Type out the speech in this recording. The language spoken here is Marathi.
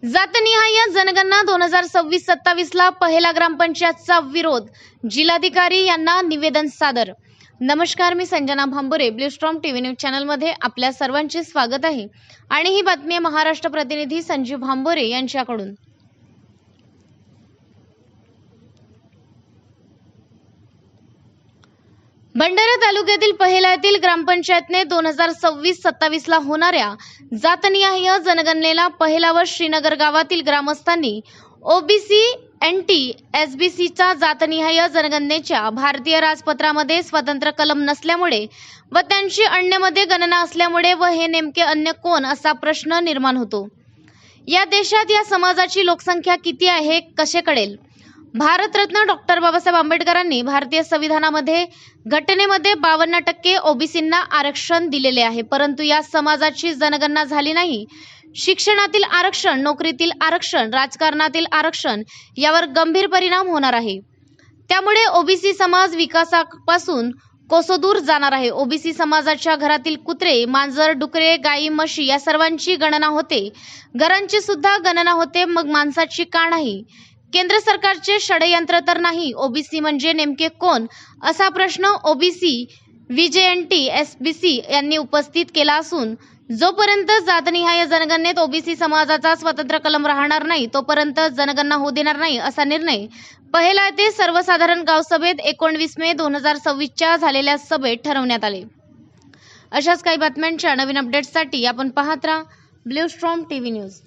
जातनिहाय जनगणना 2026-27 ला पहिला ग्रामपंचायतचा विरोध, जिल्हाधिकारी यांना निवेदन सादर। नमस्कार, मी Sanjana Bhambure, Blue Storm TV news channel मध्ये आपल्या सर्वांचे स्वागत आहे आणि ही बातमी आहे महाराष्ट्र प्रतिनिधी संजीव भांबुरे यांच्याकडून। भंडारा तालुक्यातील पहिल्यातील ग्रामपंचायतने 2026-27 ला होणाऱ्या जातनिहाय जनगणनेला पहिला व श्रीनगर गावातील ग्रामस्थांनी ओबीसी एनटी एसबीसीचा जातनिहाय जनगणनेच्या भारतीय राजपत्रामध्ये स्वतंत्र कलम नसल्यामुळे व त्यांची अन्यमध्ये गणना असल्यामुळे व हे नेमके अन्य कोण असा प्रश्न निर्माण होतो। या देशात या समाजाची लोकसंख्या किती आहे कसे कळेल? भारतरत्न डॉक्टर बाबासाहेब आंबेडकरांनी भारतीय संविधानामध्ये घटनेमध्ये 52% ओबीसींना आरक्षण दिलेले आहे, परंतु या समाजाची जनगणना झाली नाही। शिक्षणातील आरक्षण, नोकरीतील आरक्षण, राजकारणातील आरक्षण यावर गंभीर परिणाम होणार आहे। त्यामुळे ओबीसी समाज विकासापासून कोसदूर जाणार आहे। ओबीसी समाजाच्या घरातील कुत्रे, मांजर, डुकरे, गाई, म्हशी या सर्वांची गणना होते, घरांची सुद्धा गणना होते, मग माणसाची का नाही? केंद्र सरकारचे षडयंत्र तर नाही? ओबीसी म्हणजे नेमके कोण असा प्रश्न ओबीसी व्हीजेएनटी एसबीसी यांनी उपस्थित केला असून जोपर्यंत जातनिहाय जनगणनेत ओबीसी समाजाचा स्वतंत्र कलम राहणार नाही तोपर्यंत जनगणना होऊ देणार नाही असा निर्णय पहिला ते सर्वसाधारण गावसभेत 19 मे 2026 च्या झालेल्या सभेत ठरवण्यात आले। अशाच काही बातम्यांच्या नवीन अपडेट्ससाठी आपण पाहत राहा ब्लू स्टॉर्म टीव्ही न्यूज।